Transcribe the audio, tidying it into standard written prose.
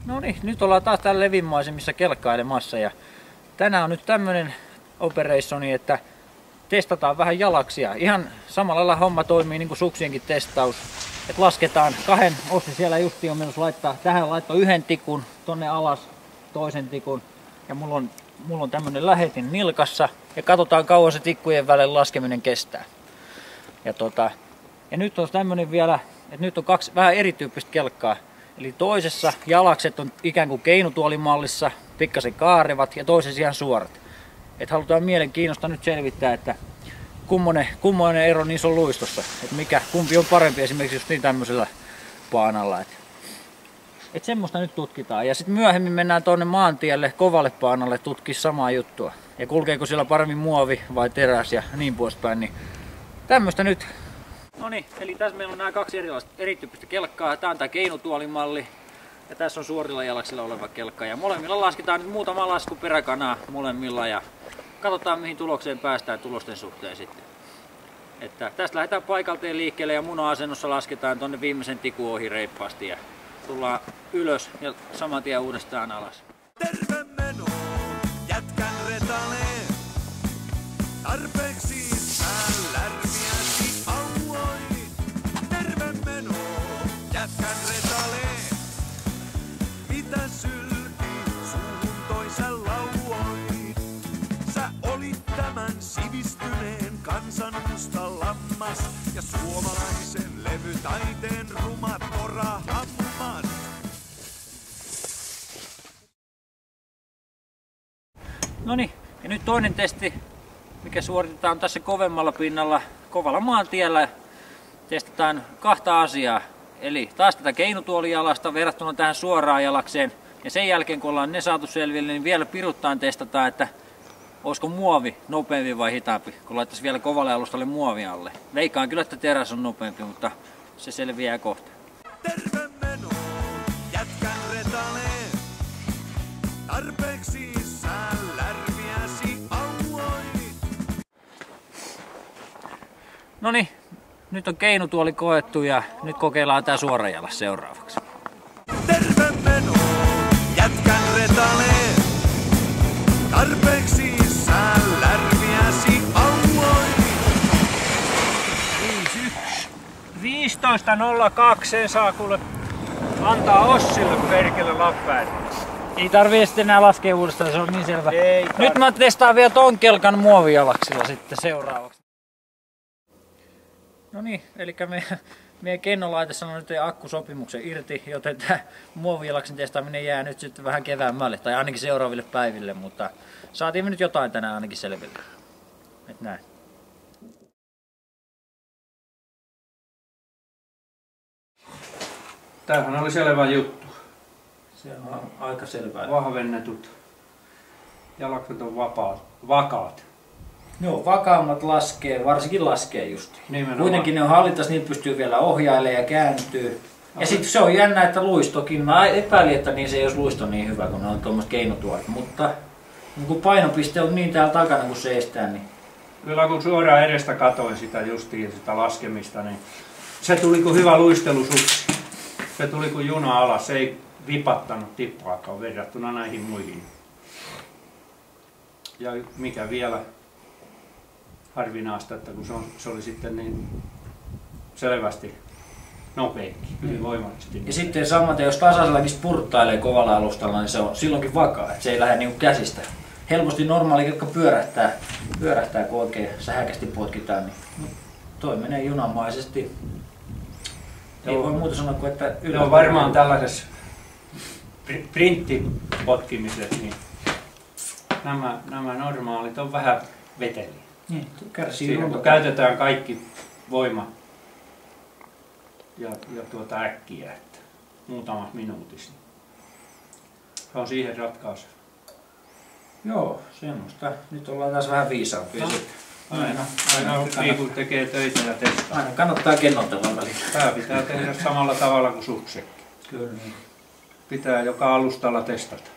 No niin, nyt ollaan taas täällä levinmaisemissa kelkkailemassa ja tänään on nyt tämmönen operationi, että testataan vähän jalaksia. Ihan samalla lailla homma toimii niin kuin suksienkin testaus. Että lasketaan Ossi siellä justiin on menossa tähän laittoi yhden tikun, tonne alas toisen tikun ja mulla on tämmönen lähetin nilkassa ja katsotaan kauan se tikkujen välillä laskeminen kestää. Ja nyt on tämmönen vielä, että nyt on kaksi vähän erityyppistä kelkkaa. Eli toisessa jalakset on ikään kuin keinutuolimallissa, pikkasen kaarevat ja toisessa ihan suorat. Et halutaan mielenkiinnosta nyt selvittää, että kummoinen ero niissä on luistossa. Että kumpi on parempi esimerkiksi just niin tämmöisellä paanalla. Et semmoista nyt tutkitaan. Ja sitten myöhemmin mennään tuonne maantielle, kovalle paanalle tutkia samaa juttua. Ja kulkeeko siellä paremmin muovi vai teräs ja niin poispäin. Niin tämmöistä nyt. No niin, eli tässä meillä on nämä kaksi erityyppistä kelkkaa. Tää on tää keinutuolimalli ja tässä on suorilla jalaksilla oleva kelkka. Ja molemmilla lasketaan nyt muutama lasku peräkanaa molemmilla ja katsotaan mihin tulokseen päästään tulosten suhteen sitten. Että tästä lähdetään paikalteen liikkeelle ja muno-asennossa lasketaan tonne viimeisen tikun ohi reippaasti ja tullaan ylös ja saman tien uudestaan alas. Terve meno, jätkän retalee, tarpeeksi lärmiäsi auoi. Terve meno, jätkän retalee, mitä sylki suun toisen lauoi. Sä olit tämän sivistyneen kansan musta lammas ja suomalaisen levytaiteen rumat porahammas. Noniin, ja nyt toinen testi, mikä suoritetaan tässä kovemmalla pinnalla, kovalla maantiellä. Testataan kahta asiaa. Eli taas tätä keinutuolijalasta verrattuna tähän suoraan jalakseen. Ja sen jälkeen kun ollaan ne saatu selville, niin vielä piruttaan testataan, että olisiko muovi nopeampi vai hitaampi, kun laittaisi vielä kovalle alustalle muovi alle. Veikkaan kyllä, että teräs on nopeampi, mutta se selviää kohta. Terve meno, jätkän retalee, tarpeeksi lärmiäsi auoi. Noniin, nyt on keinutuoli koettu ja nyt kokeillaan tää suorajalas seuraavaksi. Terve meno, jätkän retalee, tarpeeksi lärmiäsi auoi. 15.02 sen saa kuule antaa Ossille perkele lappäin. Ei tarvii sitten enää laskea uudestaan, se on niin selvä. Ei Nyt mä testaan vielä ton kelkan muovijalaksilla sitten seuraavaksi. No niin, eli meidän kennolaite sanoi nyt akkusopimuksen irti, joten tämä muovijalaksen testaaminen jää nyt sitten vähän keväämmälle, tai ainakin seuraaville päiville, mutta saatiin me nyt jotain tänään ainakin selville. Et näin. Tämähän oli selvä juttu. Se on aika selvää. Vahvennetut jalakset on vakaat. Joo, vakaammat laskee, varsinkin laskee just. Nimenomaan. Kuitenkin ne on hallinnassa, niitä pystyy vielä ohjailemaan ja kääntyy. Ja sitten se on jännä, että luistokin. Mä epäilin, että niin se ei olisi luisto niin hyvä, kun ne on tuommoiset keinutuolit. Mutta kun painopiste on niin täällä takana kuin se estää, niin... Kyllä kun suoraan edestä katoin sitä justiin, sitä laskemista, niin se tuli kuin hyvä luistelusuksi. Se tuli kuin juna alas, se ei vipattanut tippaakaan verrattuna näihin muihin. Ja mikä vielä harvinaista, että kun se oli sitten niin selvästi nopeakin, ylivoimaisesti. Ja sitten samaten, jos tasaisellakin spurttailee kovalla alustalla, niin se on silloinkin vakaa, että se ei lähde niinku käsistä. Helposti normaali, jotka pyörähtää kun oikein sähäkästi potkitaan, niin toi menee junamaisesti. Ei voi muuta sanoa kuin, että ylös. No varmaan tällaisessa printtipotkimisessa, niin nämä normaalit on vähän veteliä. Niin, siinä kun käytetään kaikki voima ja äkkiä, että muutamat minuutissa. Se on siihen ratkaisu. Joo, semmoista. Nyt ollaan taas vähän viisaampia. Aina oppii, kun tekee töitä ja testaa. Aina kannattaa kennotella välillä. Tämä pitää tehdä samalla tavalla kuin suksekin. Kyllä niin. Pitää joka alustalla testata.